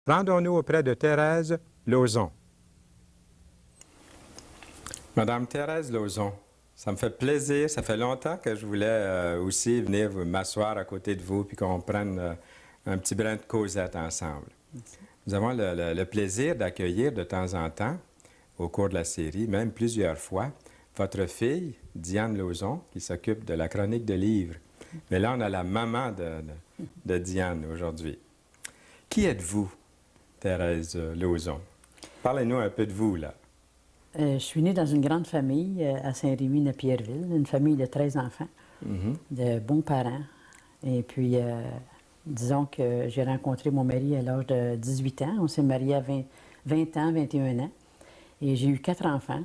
Rendons-nous auprès de Thérèse Lauzon. Madame Thérèse Lauzon, ça me fait plaisir. Ça fait longtemps que je voulais aussi venir m'asseoir à côté de vous puis qu'on prenne un petit brin de causette ensemble. Merci. Nous avons le plaisir d'accueillir de temps en temps, au cours de la série, même plusieurs fois, votre fille, Diane Lauzon, qui s'occupe de la chronique de livres. Mais là, on a la maman de Diane aujourd'hui. Qui êtes-vous, Thérèse Lauzon? Parlez-nous un peu de vous, là. Je suis née dans une grande famille à Saint-Rémy-de-Pierreville, une famille de 13 enfants, de bons parents. Et puis, disons que j'ai rencontré mon mari à l'âge de 18 ans. On s'est mariés à 20 ans, 21 ans. Et j'ai eu 4 enfants,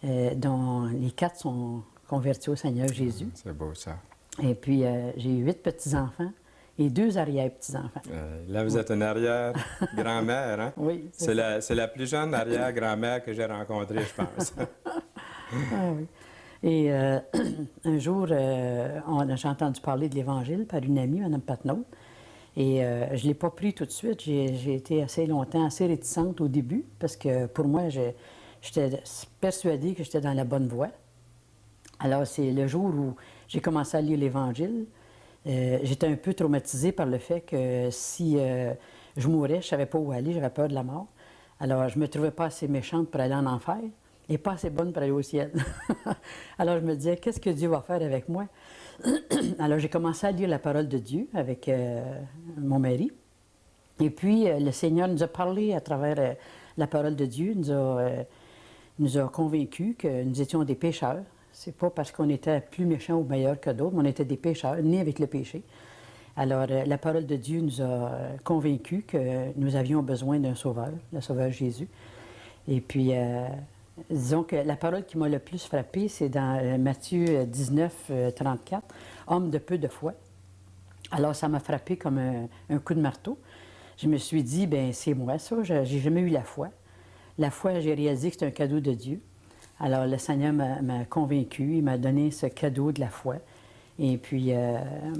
dont les 4 sont convertis au Seigneur Jésus. C'est beau, ça. Et puis, j'ai eu 8 petits-enfants et 2 arrière-petits-enfants. Là, vous êtes une arrière-grand-mère, hein? Oui, c'est la plus jeune arrière-grand-mère que j'ai rencontrée, je pense. Ah oui. Et un jour, j'ai entendu parler de l'Évangile par une amie, Mme Patnaud. Et je ne l'ai pas pris tout de suite. J'ai été assez longtemps, assez réticente au début, parce que pour moi, j'étais persuadée que j'étais dans la bonne voie. Alors, c'est le jour où j'ai commencé à lire l'Évangile. J'étais un peu traumatisée par le fait que si je mourais, je ne savais pas où aller, j'avais peur de la mort. Alors, je ne me trouvais pas assez méchante pour aller en enfer et pas assez bonne pour aller au ciel. Alors, je me disais, qu'est-ce que Dieu va faire avec moi? Alors, j'ai commencé à lire la parole de Dieu avec mon mari. Et puis, le Seigneur nous a parlé à travers la parole de Dieu, nous a convaincus que nous étions des pécheurs. C'est pas parce qu'on était plus méchants ou meilleurs que d'autres, mais on était des pécheurs, nés avec le péché. Alors, la parole de Dieu nous a convaincus que nous avions besoin d'un sauveur, le sauveur Jésus. Et puis, disons que la parole qui m'a le plus frappée, c'est dans Matthieu 19, 34, « Homme de peu de foi ». Alors, ça m'a frappé comme un coup de marteau. Je me suis dit, bien, c'est moi ça, j'ai jamais eu la foi. La foi, j'ai réalisé que c'est un cadeau de Dieu. Alors, le Seigneur m'a convaincu, il m'a donné ce cadeau de la foi. Et puis,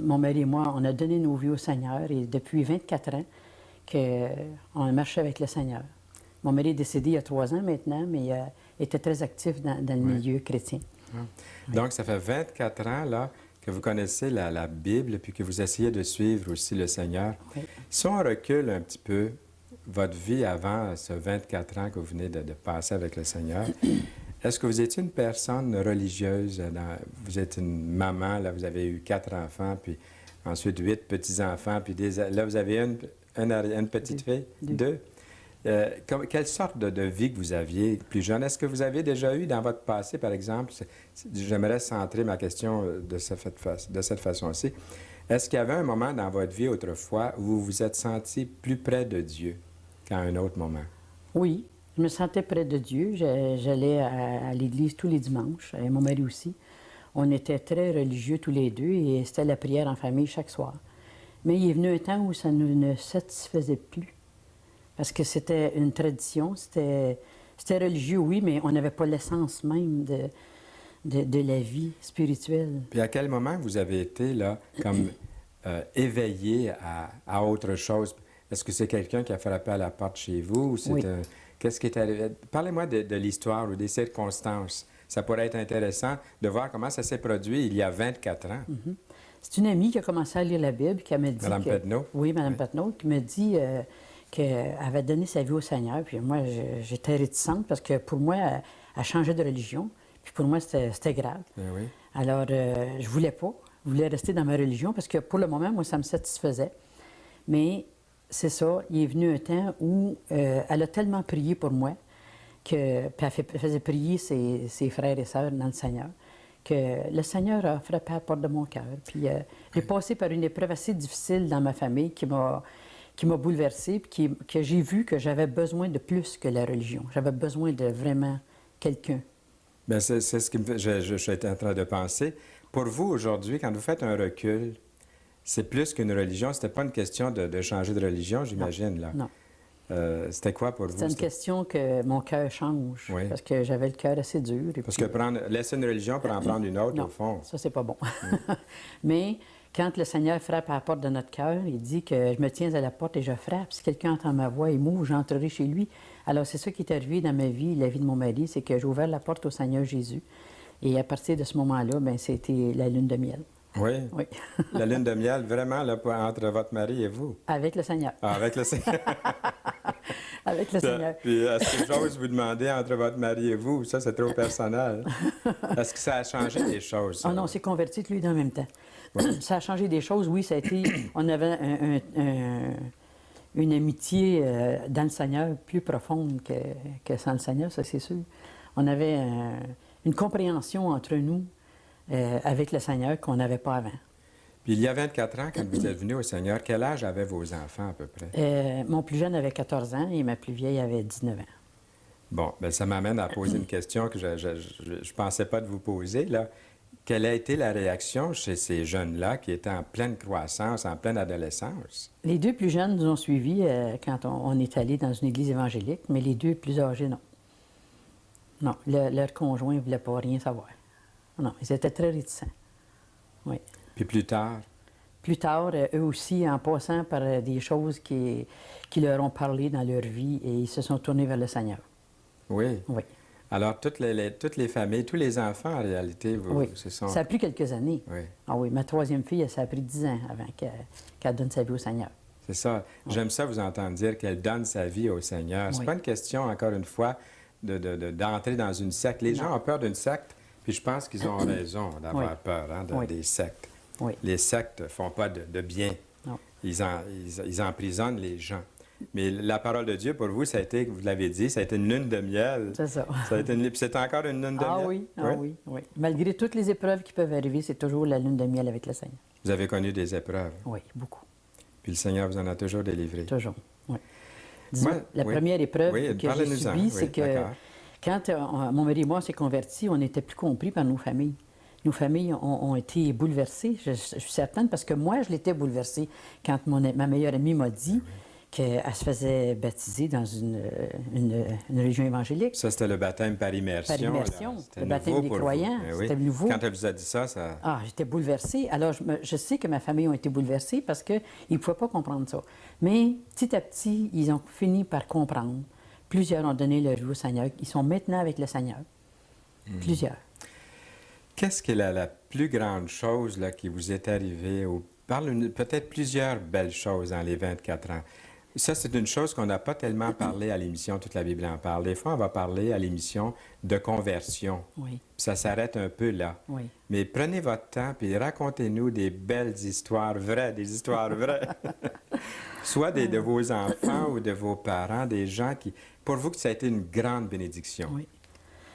mon mari et moi, on a donné nos vies au Seigneur et depuis 24 ans qu'on marche avec le Seigneur. Mon mari est décédé il y a 3 ans maintenant, mais il était très actif dans le milieu chrétien. Ah. Donc, ça fait 24 ans, là, que vous connaissez la Bible puis que vous essayez de suivre aussi le Seigneur. Oui. Si on recule un petit peu votre vie avant ce 24 ans que vous venez de passer avec le Seigneur, est-ce que vous étiez une personne religieuse? Vous êtes une maman, là, vous avez eu 4 enfants, puis ensuite 8 petits-enfants, puis là, vous avez une petite fille? 2. Quelle sorte de vie que vous aviez plus jeune? Est-ce que vous avez déjà eu dans votre passé, par exemple, j'aimerais centrer ma question de cette façon-ci, est-ce qu'il y avait un moment dans votre vie autrefois où vous vous êtes senti plus près de Dieu qu'à un autre moment? Oui. Je me sentais près de Dieu. J'allais à l'église tous les dimanches, et mon mari aussi. On était très religieux tous les deux et c'était la prière en famille chaque soir. Mais il est venu un temps où ça ne nous satisfaisait plus. Parce que c'était une tradition, c'était religieux, oui, mais on n'avait pas l'essence même de la vie spirituelle. Puis à quel moment vous avez été, là, comme éveillé à autre chose? Est-ce que c'est quelqu'un qui a frappé à la porte chez vous? Ou c'est Oui. Qu'est-ce qui est arrivé? Parlez-moi de l'histoire ou des circonstances. Ça pourrait être intéressant de voir comment ça s'est produit il y a 24 ans. C'est une amie qui a commencé à lire la Bible, qui m'a dit Mme Patnaud? Oui, Mme Patnaud, qui m'a dit qu'elle avait donné sa vie au Seigneur. Puis moi, j'étais réticente parce que pour moi, elle changeait de religion. Puis pour moi, c'était grave. Ben oui. Alors, je voulais pas. Je voulais rester dans ma religion parce que pour le moment, moi, ça me satisfaisait. Mais c'est ça, il est venu un temps où elle a tellement prié pour moi, puis elle faisait prier ses frères et sœurs dans le Seigneur, que le Seigneur a frappé à la porte de mon cœur. Puis j'ai passé par une épreuve assez difficile dans ma famille qui m'a bouleversée, puis que j'ai vu que j'avais besoin de plus que la religion. J'avais besoin de vraiment quelqu'un. Bien, c'est ce que je suis en train de penser. Pour vous, aujourd'hui, quand vous faites un recul, c'est plus qu'une religion. C'était pas une question de changer de religion, j'imagine, là. Non. C'était quoi pour vous? C'est une question que mon cœur change, Oui. parce que j'avais le cœur assez dur. Parce que laisser une religion pour en prendre une autre, non, au fond. ça, c'est pas bon. Mais quand le Seigneur frappe à la porte de notre cœur, il dit que je me tiens à la porte et je frappe. Si quelqu'un entend ma voix et m'ouvre, j'entrerai chez lui. Alors, c'est ça qui est arrivé dans ma vie, la vie de mon mari, c'est que j'ai ouvert la porte au Seigneur Jésus. Et à partir de ce moment-là, bien, c'était la lune de miel. Oui. Oui. La lune de miel, vraiment, là, entre votre mari et vous. Avec le Seigneur. Ah, avec le Seigneur. Avec le Seigneur. Puis, est-ce que j'ose vous demander entre votre mari et vous? Ça, c'est trop personnel. Est-ce que ça a changé des choses? Ah non, on s'est convertis tous les deux en même temps. Ça a changé des choses, oui, ça a été... On avait une amitié dans le Seigneur plus profonde que sans le Seigneur, ça c'est sûr. On avait une compréhension entre nous avec le Seigneur qu'on n'avait pas avant. Puis il y a 24 ans, quand vous êtes venu au Seigneur, quel âge avaient vos enfants à peu près? Mon plus jeune avait 14 ans et ma plus vieille avait 19 ans. Bon, bien, ça m'amène à poser une question que je ne pensais pas de vous poser, là. Quelle a été la réaction chez ces jeunes-là qui étaient en pleine croissance, en pleine adolescence? Les deux plus jeunes nous ont suivis quand on est allé dans une église évangélique, mais les deux plus âgés, non. Non, leur conjoint ne voulait pas rien savoir. Non, ils étaient très réticents. Oui. Puis plus tard? Plus tard, eux aussi, en passant par des choses qui leur ont parlé dans leur vie, et ils se sont tournés vers le Seigneur. Oui. Oui. Alors, toutes les familles, tous les enfants, en réalité, Oui. se sont... Ça a pris quelques années. Oui. Ah oui, ma troisième fille, ça a pris 10 ans avant qu'elle donne sa vie au Seigneur. C'est ça. Oui. J'aime ça vous entendre dire qu'elle donne sa vie au Seigneur. C'est Oui. pas une question, encore une fois, d'entrer dans une secte. Les gens ont peur d'une secte, puis je pense qu'ils ont raison d'avoir Oui. peur Oui. des sectes. Oui. Les sectes ne font pas de bien. Non. Ils emprisonnent les gens. Mais la parole de Dieu, pour vous, ça a été, vous l'avez dit, ça a été une lune de miel. C'est ça. Ça a été puis c'est encore une lune de Ah miel. oui, ah oui, oui. Malgré toutes les épreuves qui peuvent arriver, c'est toujours la lune de miel avec le Seigneur. Vous avez connu des épreuves. Oui, beaucoup. Puis le Seigneur vous en a toujours délivré. Toujours, oui. Disons, Moi, la oui. première épreuve Oui, que j'ai parlez-nous-en. subie, Oui, c'est que d'accord. quand mon mari et moi s'est convertis, on n'était plus compris par nos familles. Nos familles ont été bouleversées, je suis certaine, parce que moi, je l'étais bouleversée quand ma meilleure amie m'a dit qu'elle se faisait baptiser dans une religion évangélique. Ça, c'était le baptême par immersion. Par immersion, là. C'était le baptême nouveau des pour vous. croyants, Eh oui. c'était nouveau. Quand elle vous a dit ça, ça... Ah, j'étais bouleversée. Alors, je sais que ma famille a été bouleversée parce qu'ils ne pouvaient pas comprendre ça. Mais petit à petit, ils ont fini par comprendre. Plusieurs ont donné leur vie au Seigneur. Ils sont maintenant avec le Seigneur. Plusieurs. Qu'est-ce qui est la plus grande chose là, qui vous est arrivée? Parle peut-être plusieurs belles choses dans les 24 ans. Ça, c'est une chose qu'on n'a pas tellement parlé à l'émission Toute la Bible en parle. Des fois, on va parler à l'émission de conversion. Oui. Puis ça s'arrête un peu là. Oui. Mais prenez votre temps puis racontez-nous des belles histoires vraies, des histoires vraies. Soit de vos enfants ou de vos parents, des gens qui... Pour vous, que ça a été une grande bénédiction. Oui.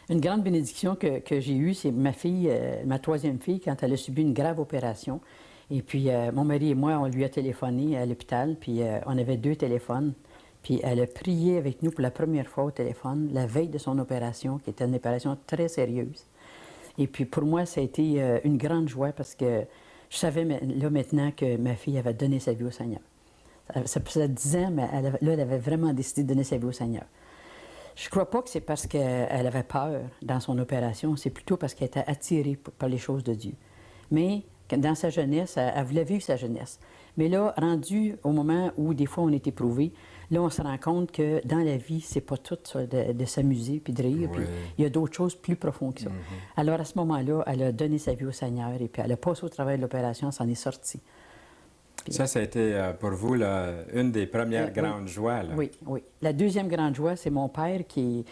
Une grande bénédiction que j'ai eue, c'est ma fille, ma troisième fille, quand elle a subi une grave opération. Et puis, mon mari et moi, on lui a téléphoné à l'hôpital, puis on avait 2 téléphones. Puis, elle a prié avec nous pour la première fois au téléphone, la veille de son opération, qui était une opération très sérieuse. Et puis, pour moi, ça a été une grande joie parce que je savais là maintenant que ma fille avait donné sa vie au Seigneur. Ça faisait 10 ans, mais elle avait vraiment décidé de donner sa vie au Seigneur. Je ne crois pas que c'est parce qu'elle avait peur dans son opération, c'est plutôt parce qu'elle était attirée par les choses de Dieu. Mais dans sa jeunesse, elle voulait vivre sa jeunesse. Mais là, rendu au moment où des fois on est éprouvé, là, on se rend compte que dans la vie, c'est pas tout ça de s'amuser puis de rire. Oui. Puis il y a d'autres choses plus profondes que ça. Alors, à ce moment-là, elle a donné sa vie au Seigneur et puis elle a passé au travail de l'opération, elle s'en est sortie. Puis, Ça a été pour vous là, une des premières grandes joies. Là. Oui, oui. La deuxième grande joie, c'est mon père qui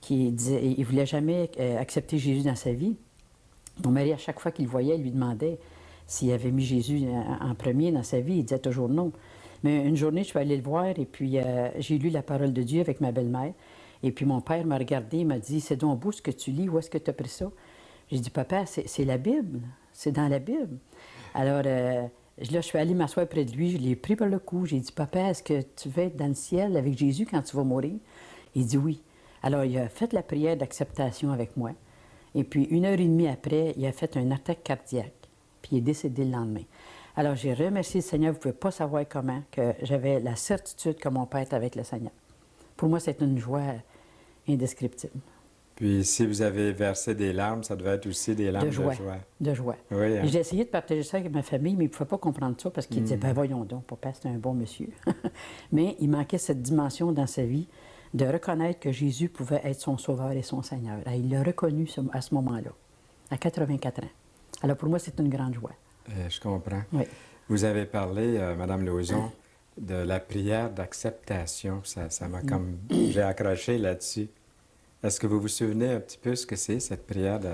disait, il ne voulait jamais accepter Jésus dans sa vie. Mon mari, à chaque fois qu'il le voyait, il lui demandait s'il avait mis Jésus en premier dans sa vie. Il disait toujours non. Mais une journée, je suis allée le voir et puis j'ai lu la parole de Dieu avec ma belle-mère. Et puis mon père m'a regardé, il m'a dit, c'est donc beau ce que tu lis, où est-ce que tu as pris ça? J'ai dit, papa, c'est la Bible, c'est dans la Bible. Alors, là, je suis allée m'asseoir près de lui, je l'ai pris par le cou, j'ai dit, papa, est-ce que tu vas être dans le ciel avec Jésus quand tu vas mourir? Il dit oui. Alors, il a fait la prière d'acceptation avec moi. Et puis, 1h30 après, il a fait une attaque cardiaque. Puis, il est décédé le lendemain. Alors, j'ai remercié le Seigneur. Vous ne pouvez pas savoir comment, que j'avais la certitude que mon père était avec le Seigneur. Pour moi, c'est une joie indescriptible. Puis si vous avez versé des larmes, ça devait être aussi des larmes De de joie. joie. De joie. Oui, hein? Et j'ai essayé de partager ça avec ma famille, mais ils ne pouvaient pas comprendre ça parce qu'ils disaient, ben voyons donc, papa, c'est un bon monsieur. Mais il manquait cette dimension dans sa vie de reconnaître que Jésus pouvait être son sauveur et son Seigneur. Et il l'a reconnu à ce moment-là, à 84 ans. Alors pour moi, c'est une grande joie. Je comprends. Oui. Vous avez parlé, Madame Lauzon, de la prière d'acceptation. Ça m'a comme... J'ai accroché là-dessus. Est-ce que vous vous souvenez un petit peu ce que c'est, cette prière de...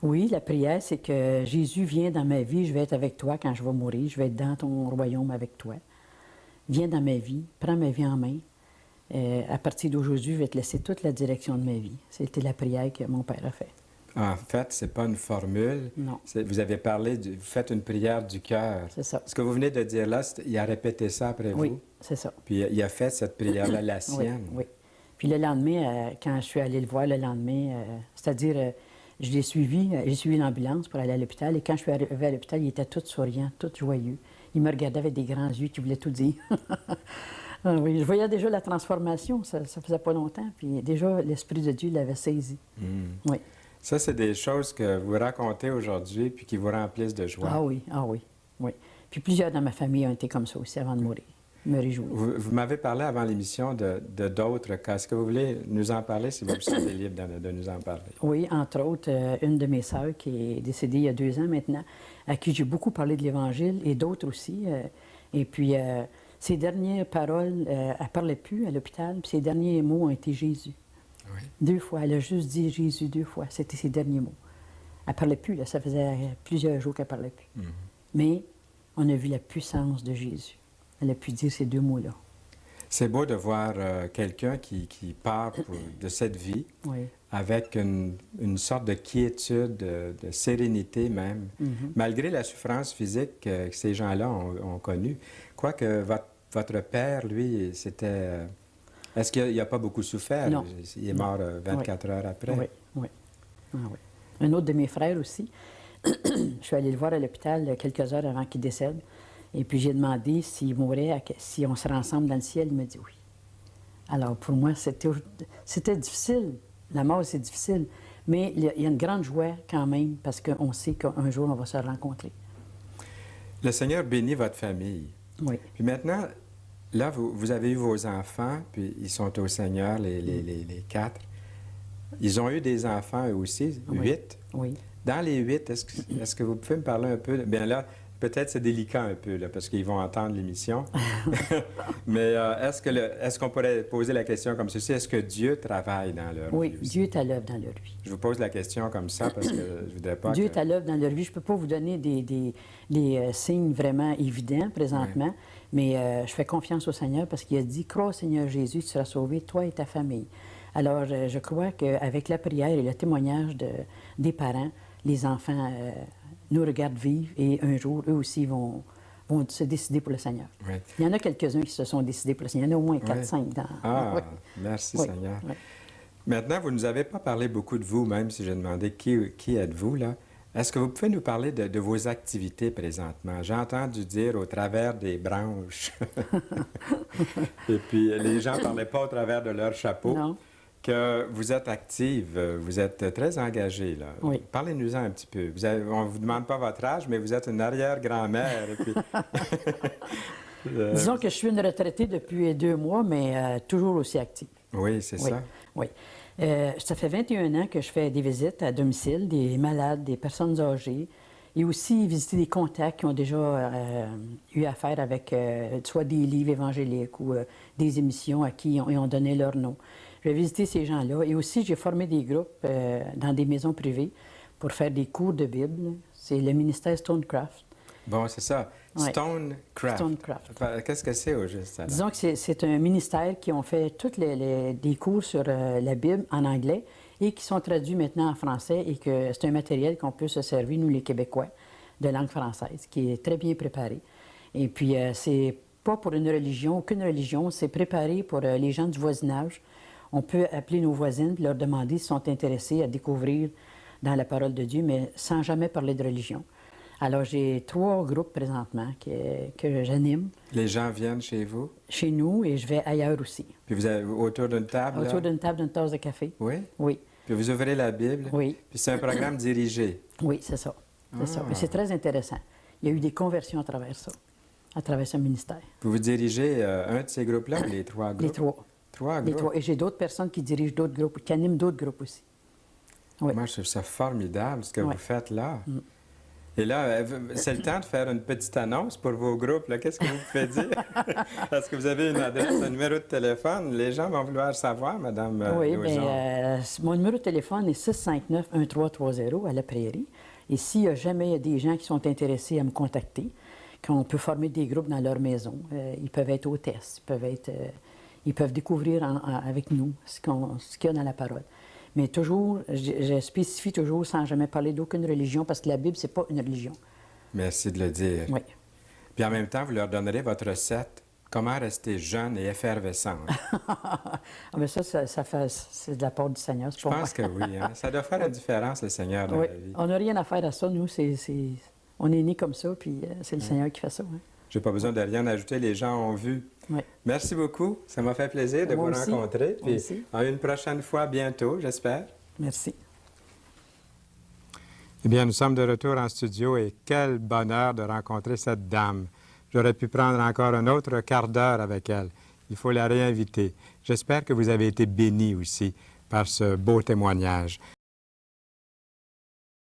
Oui, la prière, c'est que Jésus vient dans ma vie, je vais être avec toi quand je vais mourir, je vais être dans ton royaume avec toi. Viens dans ma vie, prends ma vie en main. À partir d'aujourd'hui, je vais te laisser toute la direction de ma vie. C'était la prière que mon père a faite. En fait, c'est pas une formule. Non. Vous avez parlé, vous faites une prière du cœur. C'est ça. Ce que vous venez de dire là, il a répété ça après Oui, vous. c'est ça. Puis il a fait cette prière-là, la Oui, sienne. oui. Puis le lendemain, quand je suis allée le voir le lendemain, c'est-à-dire, je l'ai suivi, j'ai suivi l'ambulance pour aller à l'hôpital. Et quand je suis arrivée à l'hôpital, il était tout souriant, tout joyeux. Il me regardait avec des grands yeux qui voulaient tout dire. Ah oui, je voyais déjà la transformation, ça faisait pas longtemps. Puis déjà, l'Esprit de Dieu l'avait saisi. Oui. Ça, c'est des choses que vous racontez aujourd'hui puis qui vous remplissent de joie. Ah oui, ah oui, oui. Puis plusieurs dans ma famille ont été comme ça aussi avant de mourir. Je me réjouis. Vous m'avez parlé avant l'émission de d'autres cas. Est-ce que vous voulez nous en parler, si vous vous sentez libre de nous en parler? Oui, entre autres, une de mes sœurs qui est décédée il y a 2 ans maintenant, à qui j'ai beaucoup parlé de l'Évangile, et d'autres aussi. Et puis, ses dernières paroles, elle ne parlait plus à l'hôpital, puis ses derniers mots ont été Jésus. Oui. 2 fois, elle a juste dit Jésus 2 fois. C'était ses derniers mots. Elle ne parlait plus, là, ça faisait plusieurs jours qu'elle ne parlait plus. Mais on a vu la puissance de Jésus. Elle a pu dire ces 2 mots-là. C'est beau de voir quelqu'un qui part de cette vie Oui. avec une sorte de quiétude, de sérénité même, malgré la souffrance physique que ces gens-là ont connue. Quoique votre père, lui, c'était... Est-ce qu'il n'a pas beaucoup souffert? Non. Il est mort 24 heures après. Oui, oui. Ah, oui. Un autre de mes frères aussi, je suis allée le voir à l'hôpital quelques heures avant qu'il décède. Et puis j'ai demandé s'il mourait, si on serait ensemble dans le ciel. Il m'a dit oui. Alors pour moi, c'était difficile. La mort, c'est difficile. Mais il y a une grande joie quand même, parce qu'on sait qu'un jour, on va se rencontrer. Le Seigneur bénit votre famille. Oui. Puis maintenant, là, vous avez eu vos enfants, puis ils sont au Seigneur, les 4. Ils ont eu des enfants, eux aussi, Oui. 8. Oui. Dans les 8, est-ce que vous pouvez me parler un peu? Bien là, peut-être c'est délicat un peu, là, parce qu'ils vont entendre l'émission. Mais est-ce qu'on pourrait poser la question comme ceci? Est-ce que Dieu travaille dans leur Oui, vie aussi? Dieu est à l'œuvre dans leur vie. Je vous pose la question comme ça parce que je ne voudrais pas Dieu que... est à l'œuvre dans leur vie. Je ne peux pas vous donner des signes vraiment évidents présentement, mais je fais confiance au Seigneur parce qu'il a dit « Crois au Seigneur Jésus, tu seras sauvé, toi et ta famille. » Alors, je crois qu'avec la prière et le témoignage des parents, les enfants nous regardent vivre et un jour, eux aussi vont se décider pour le Seigneur. Oui. Il y en a quelques-uns qui se sont décidés pour le Seigneur. Il y en a au moins 4-5 dans... Ah, Oui. merci Oui, Seigneur. oui. Maintenant, vous ne nous avez pas parlé beaucoup de vous, même si j'ai demandé qui êtes-vous, là. Est-ce que vous pouvez nous parler de vos activités présentement? J'ai entendu dire au travers des branches. Et puis, les gens ne parlaient pas au travers de leur chapeau. Non. Que vous êtes active, vous êtes très engagée, là. Oui. Parlez-nous-en un petit peu. On ne vous demande pas votre âge, mais vous êtes une arrière-grand-mère. Et puis... Disons que je suis une retraitée depuis 2 mois, mais toujours aussi active. Oui, c'est Oui, ça. oui. Ça fait 21 ans que je fais des visites à domicile, des malades, des personnes âgées, et aussi visiter des contacts qui ont déjà eu affaire avec soit des livres évangéliques ou des émissions à qui ils ont donné leur nom. Je vais visiter ces gens-là. Et aussi, j'ai formé des groupes dans des maisons privées pour faire des cours de Bible. C'est le ministère Stonecraft. Bon, c'est ça. Oui. Stonecraft. Stonecraft. Qu'est-ce que c'est au juste? Alors? Disons que c'est un ministère qui ont fait tous des cours sur la Bible en anglais et qui sont traduits maintenant en français et que c'est un matériel qu'on peut se servir, nous les Québécois, de langue française, qui est très bien préparé. Et puis, c'est pas pour une religion, aucune religion, c'est préparé pour les gens du voisinage. On peut appeler nos voisines et leur demander s'ils sont intéressés à découvrir dans la parole de Dieu, mais sans jamais parler de religion. Alors, j'ai 3 groupes présentement que j'anime. Les gens viennent chez vous? Chez nous et je vais ailleurs aussi. Puis vous êtes autour d'une table? Autour là? d'une table, d'une tasse de café. Oui? Oui. Puis vous ouvrez la Bible. Oui. Puis c'est un programme dirigé. Oui, c'est ça. C'est ça. Ah. Et c'est très intéressant. Il y a eu des conversions à travers ça, à travers ce ministère. Vous dirigez un de ces groupes-là ou les 3 groupes? Les 3. Trois Les groupes. 3. Et j'ai d'autres personnes qui dirigent d'autres groupes, qui animent d'autres groupes aussi. Oui. Moi, je trouve ça formidable ce que Ouais. vous faites là. Et là, c'est le temps de faire une petite annonce pour vos groupes. là. Qu'est-ce que vous pouvez dire? Est-ce que vous avez une adresse, un numéro de téléphone? Les gens vont vouloir savoir, Madame Oui, Lauzon. bien, mon numéro de téléphone est 659-1330 à La Prairie. Et s'il y a jamais des gens qui sont intéressés à me contacter, qu'on peut former des groupes dans leur maison, ils peuvent être hôtesses, ils peuvent découvrir avec nous ce qu'il y a dans la parole. Mais toujours, je spécifie toujours sans jamais parler d'aucune religion, parce que la Bible, c'est pas une religion. Merci de le dire. Oui. Puis en même temps, vous leur donnerez votre recette. Comment rester jeune et effervescente? Ah, mais c'est de la part du Seigneur. Je pense que oui. Hein? Ça doit faire la différence, le Seigneur, dans Oui. la vie. On n'a rien à faire à ça, nous. On est nés comme ça, puis c'est le Seigneur qui fait ça. Hein. Je n'ai pas besoin de rien ajouter. Les gens ont vu. Oui. Merci beaucoup. Ça m'a fait plaisir de Moi vous aussi. rencontrer. Moi Puis aussi. à une prochaine fois, bientôt, j'espère. Merci. Eh bien, nous sommes de retour en studio et quel bonheur de rencontrer cette dame. J'aurais pu prendre encore un autre quart d'heure avec elle. Il faut la réinviter. J'espère que vous avez été bénis aussi par ce beau témoignage.